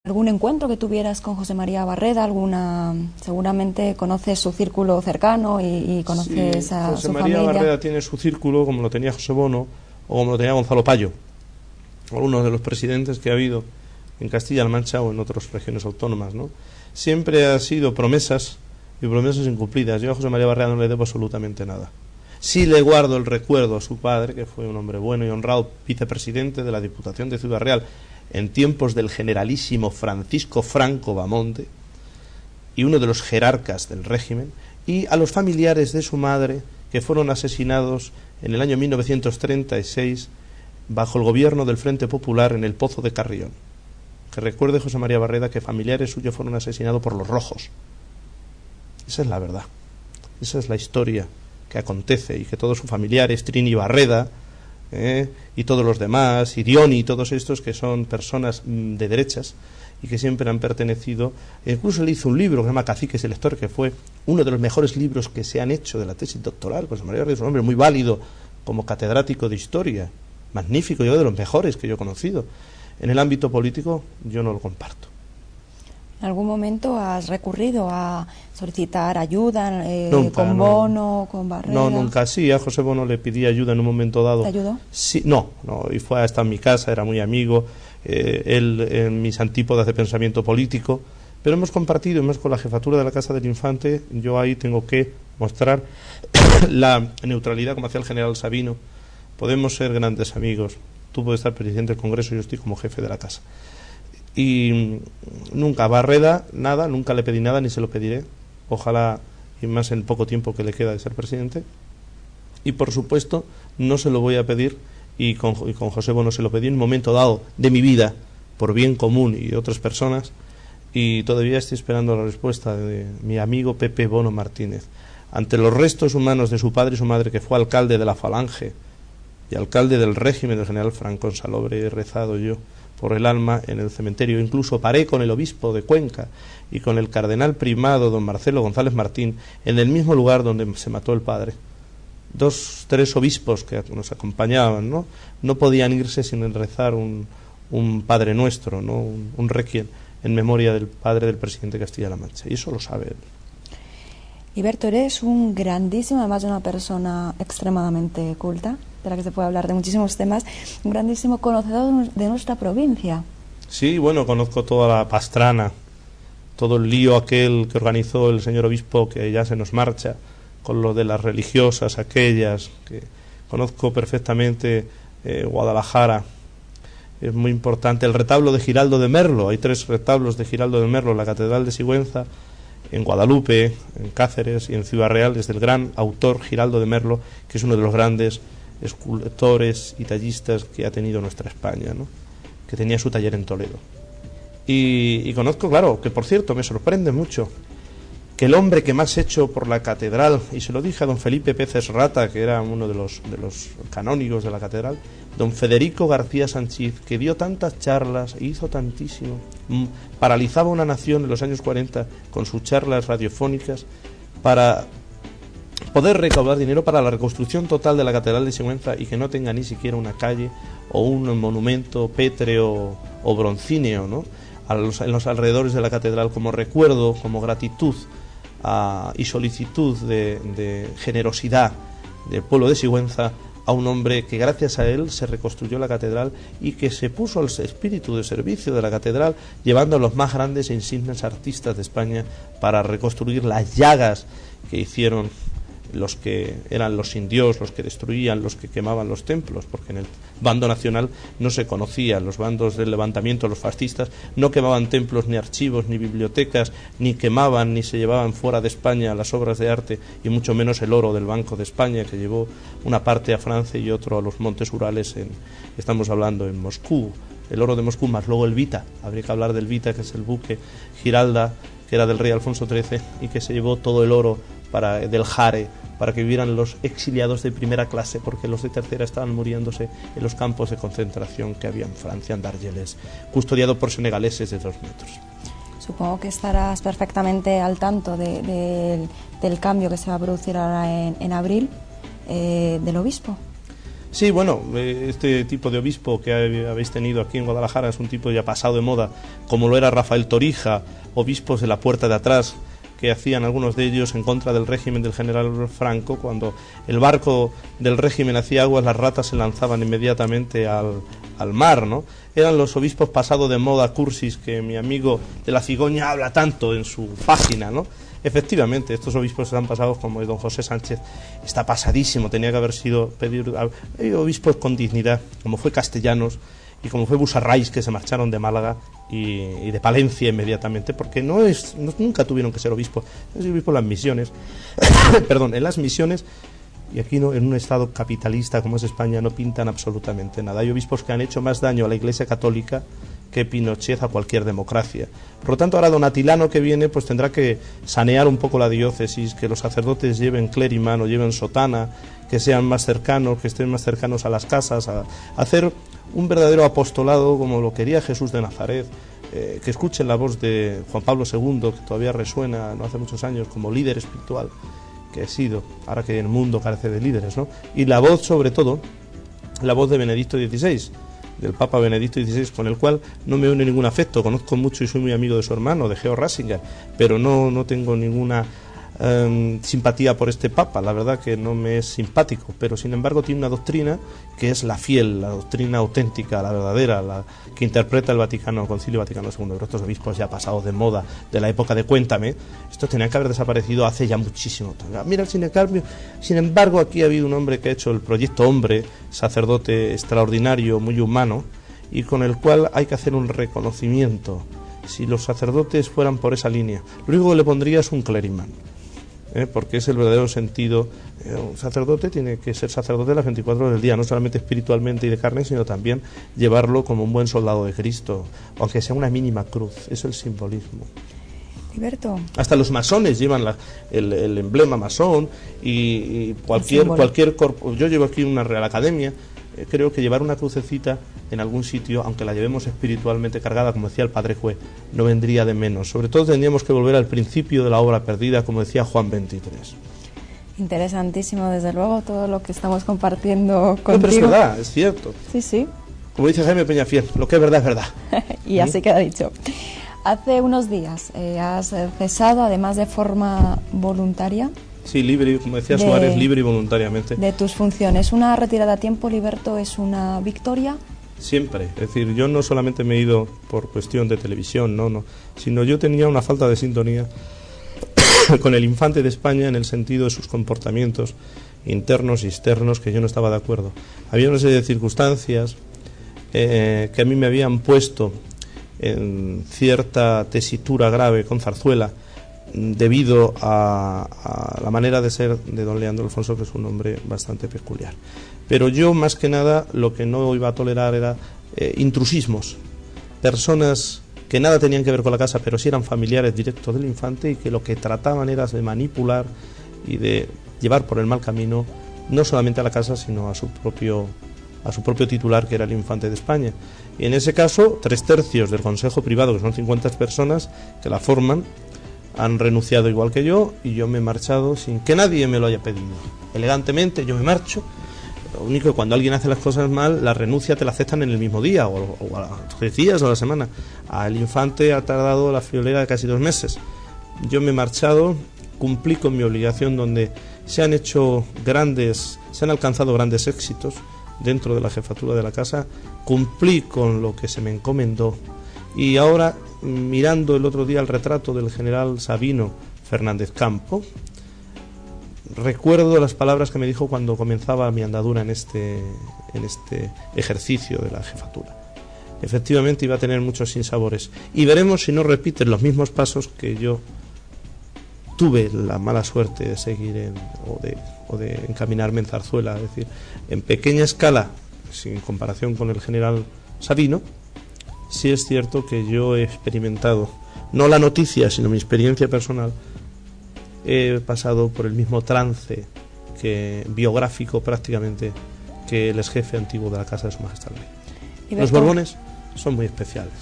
¿Algún encuentro que tuvieras con José María Barreda? Seguramente conoces su círculo cercano y conoces a José su María familia. Barreda tiene su círculo como lo tenía José Bono o como lo tenía Gonzalo Payo, algunos de los presidentes que ha habido en Castilla-La Mancha o en otras regiones autónomas, ¿no? Siempre ha sido promesas y promesas incumplidas. Yo a José María Barreda no le debo absolutamente nada. Sí le guardo el recuerdo a su padre, que fue un hombre bueno y honrado, vicepresidente de la Diputación de Ciudad Real en tiempos del generalísimo Francisco Franco Bamonte, y uno de los jerarcas del régimen, y a los familiares de su madre, que fueron asesinados en el año 1936 bajo el gobierno del Frente Popular en el Pozo de Carrión. Que recuerde José María Barreda que familiares suyos fueron asesinados por los rojos. Esa es la verdad, esa es la historia que acontece, y que todos sus familiares, Trini Barreda, y todos los demás, y Dioni, todos estos que son personas de derechas y que siempre han pertenecido. Incluso le hizo un libro que se llama Caciques el Lector, que fue uno de los mejores libros que se han hecho de la tesis doctoral. José María Barreda es un hombre muy válido como catedrático de historia, magnífico, yo de los mejores que yo he conocido. En el ámbito político yo no lo comparto. ¿En algún momento has recurrido a solicitar ayuda Nunca, con no. Bono, con Barreda? No, nunca. Sí, a José Bono le pedí ayuda en un momento dado. ¿Te ayudó? Sí, no, y fue hasta en mi casa, era muy amigo, él en mis antípodas de pensamiento político, pero hemos compartido, más con la jefatura de la Casa del Infante. Yo ahí tengo que mostrar la neutralidad, como hacía el general Sabino. Podemos ser grandes amigos, tú puedes estar presidente del Congreso, yo estoy como jefe de la Casa. Y nunca, Barreda, nada, nunca le pedí nada, ni se lo pediré, ojalá, y más en poco tiempo que le queda de ser presidente. Y por supuesto no se lo voy a pedir, y con José Bono se lo pedí en un momento dado de mi vida, por bien común y de otras personas, y todavía estoy esperando la respuesta de mi amigo Pepe Bono Martínez. Ante los restos humanos de su padre y su madre, que fue alcalde de la Falange y alcalde del régimen del general Franco en Salobre, he rezado yo por el alma en el cementerio. Incluso paré con el obispo de Cuenca y con el cardenal primado don Marcelo González Martín en el mismo lugar donde se mató el padre. Tres obispos que nos acompañaban, no podían irse sin rezar un Padre Nuestro, ¿no? un requiem en memoria del padre del presidente de Castilla-La Mancha, y eso lo sabe él. Hiberto, eres un grandísimo, además de una persona extremadamente culta, de la que se puede hablar de muchísimos temas, un grandísimo conocedor de nuestra provincia. Sí, bueno, conozco toda la pastrana, todo el lío aquel que organizó el señor obispo, que ya se nos marcha, con lo de las religiosas aquellas, que conozco perfectamente. Guadalajara es muy importante. El retablo de Giraldo de Merlo, hay 3 retablos de Giraldo de Merlo en la Catedral de Sigüenza, en Guadalupe, en Cáceres y en Ciudad Real, desde el gran autor Giraldo de Merlo, que es uno de los grandes escultores y tallistas que ha tenido nuestra España, ¿no? Que tenía su taller en Toledo. Y conozco, claro, que por cierto me sorprende mucho que el hombre que más hecho por la catedral, y se lo dije a don Felipe Peces Rata, que era uno de los canónigos de la catedral, don Federico García Sanchís, que dio tantas charlas e hizo tantísimo, paralizaba una nación en los años 40 con sus charlas radiofónicas para poder recaudar dinero para la reconstrucción total de la catedral de Sigüenza, y que no tenga ni siquiera una calle o un monumento pétreo o broncíneo, ¿no? En los alrededores de la catedral, como recuerdo, como gratitud y solicitud de generosidad del pueblo de Sigüenza a un hombre que gracias a él se reconstruyó la catedral y que se puso al espíritu de servicio de la catedral, llevando a los más grandes e insignes artistas de España para reconstruir las llagas que hicieron los que eran los indios, los que destruían, los que quemaban los templos, porque en el bando nacional no se conocía, los bandos del levantamiento, los fascistas, no quemaban templos, ni archivos, ni bibliotecas, ni quemaban, ni se llevaban fuera de España las obras de arte, y mucho menos el oro del Banco de España, que llevó una parte a Francia y otro a los Montes Urales, estamos hablando en Moscú, el oro de Moscú, más luego el Vita, habría que hablar del Vita, que es el buque Giralda, que era del rey Alfonso XIII, y que se llevó todo el oro del Jare, para que vivieran los exiliados de primera clase, porque los de tercera estaban muriéndose en los campos de concentración que había en Francia, en Dargeles, custodiado por senegaleses de 2 metros. Supongo que estarás perfectamente al tanto del cambio que se va a producir ahora en abril del obispo. Sí, bueno, este tipo de obispo que habéis tenido aquí en Guadalajara es un tipo ya pasado de moda, como lo era Rafael Torija, obispos de la puerta de atrás, que hacían algunos de ellos en contra del régimen del general Franco. Cuando el barco del régimen hacía aguas, las ratas se lanzaban inmediatamente al mar, ¿no? Eran los obispos pasado de moda, cursis, que mi amigo de la Cigoña habla tanto en su página, ¿no? Efectivamente, estos obispos están pasados, como don José Sánchez está pasadísimo, tenía que haber sido hay obispos con dignidad, como fue Castellanos y como fue Busarrais, que se marcharon de Málaga y de Palencia inmediatamente, porque nunca tuvieron que ser obispos. Es obispos en las misiones, perdón, en las misiones, y aquí no, en un estado capitalista como es España, no pintan absolutamente nada. Hay obispos que han hecho más daño a la Iglesia Católica que Pinochet a cualquier democracia. Por lo tanto, ahora don Atilano, que viene, pues tendrá que sanear un poco la diócesis, que los sacerdotes lleven clériman o lleven sotana, que sean más cercanos, que estén más cercanos a las casas, a hacer un verdadero apostolado como lo quería Jesús de Nazaret, que escuchen la voz de Juan Pablo II, que todavía resuena, no hace muchos años, como líder espiritual que he sido, ahora que el mundo carece de líderes, ¿no? Y la voz, sobre todo, la voz de Benedicto XVI, del Papa Benedicto XVI, con el cual no me une ningún afecto. Conozco mucho y soy muy amigo de su hermano, de Georg Ratzinger, pero no tengo ninguna simpatía por este Papa. La verdad que no me es simpático, pero sin embargo tiene una doctrina que es la fiel, la doctrina auténtica, la verdadera, la que interpreta el Concilio Vaticano II. Pero estos obispos ya pasados de moda, de la época de Cuéntame, estos tenían que haber desaparecido hace ya muchísimo tiempo. Mira, sin embargo, aquí ha habido un hombre que ha hecho el proyecto Hombre, sacerdote extraordinario, muy humano, y con el cual hay que hacer un reconocimiento. Si los sacerdotes fueran por esa línea, lo único que le pondría es un clériman, porque es el verdadero sentido. Un sacerdote tiene que ser sacerdote las 24 horas del día, no solamente espiritualmente y de carne, sino también llevarlo como un buen soldado de Cristo, aunque sea una mínima cruz. Es el simbolismo. Liberto. Hasta los masones llevan el emblema masón y cualquier corpo. Yo llevo aquí una Real Academia. Creo que llevar una crucecita en algún sitio, aunque la llevemos espiritualmente cargada, como decía el padre Juez, no vendría de menos. Sobre todo tendríamos que volver al principio de la obra perdida, como decía Juan 23. Interesantísimo, desde luego, todo lo que estamos compartiendo contigo. No, pero es verdad, es cierto. Sí, sí. Como dice Jaime Peñafiel, lo que es verdad es verdad. Y así queda dicho. Hace unos días has cesado, además de forma voluntaria. Sí, libre, como decía Suárez, libre y voluntariamente. De tus funciones. ¿Una retirada a tiempo, Liberto, es una victoria? Siempre. Es decir, yo no solamente me he ido por cuestión de televisión, no, sino yo tenía una falta de sintonía con el infante de España en el sentido de sus comportamientos internos y externos, que yo no estaba de acuerdo. Había una serie de circunstancias que a mí me habían puesto en cierta tesitura grave con Zarzuela, debido a la manera de ser de don Leandro Alfonso, que es un hombre bastante peculiar. Pero yo, más que nada, lo que no iba a tolerar era intrusismos, personas que nada tenían que ver con la casa, pero sí eran familiares directos del infante, y que lo que trataban era de manipular y de llevar por el mal camino no solamente a la casa, sino a su propio titular, que era el infante de España. Y en ese caso, 3/3 del Consejo Privado, que son 50 personas que la forman, han renunciado igual que yo, y yo me he marchado sin que nadie me lo haya pedido. Elegantemente yo me marcho. Lo único que cuando alguien hace las cosas mal, la renuncia te la aceptan en el mismo día, o a los 3 días o a la semana. El infante ha tardado la friolera de casi 2 meses. Yo me he marchado, cumplí con mi obligación, donde se han alcanzado grandes éxitos dentro de la jefatura de la casa. Cumplí con lo que se me encomendó, y ahora, mirando el otro día el retrato del general Sabino Fernández Campo, recuerdo las palabras que me dijo cuando comenzaba mi andadura en este ejercicio de la jefatura. Efectivamente iba a tener muchos sinsabores, y veremos si no repiten los mismos pasos que yo tuve la mala suerte de seguir o de encaminarme en Zarzuela. Es decir, en pequeña escala, sin comparación con el general Sabino. Sí es cierto que yo he experimentado, no la noticia, sino mi experiencia personal. He pasado por el mismo trance biográfico prácticamente que el ex jefe antiguo de la Casa de Su Majestad el Rey. Los Borbones son muy especiales.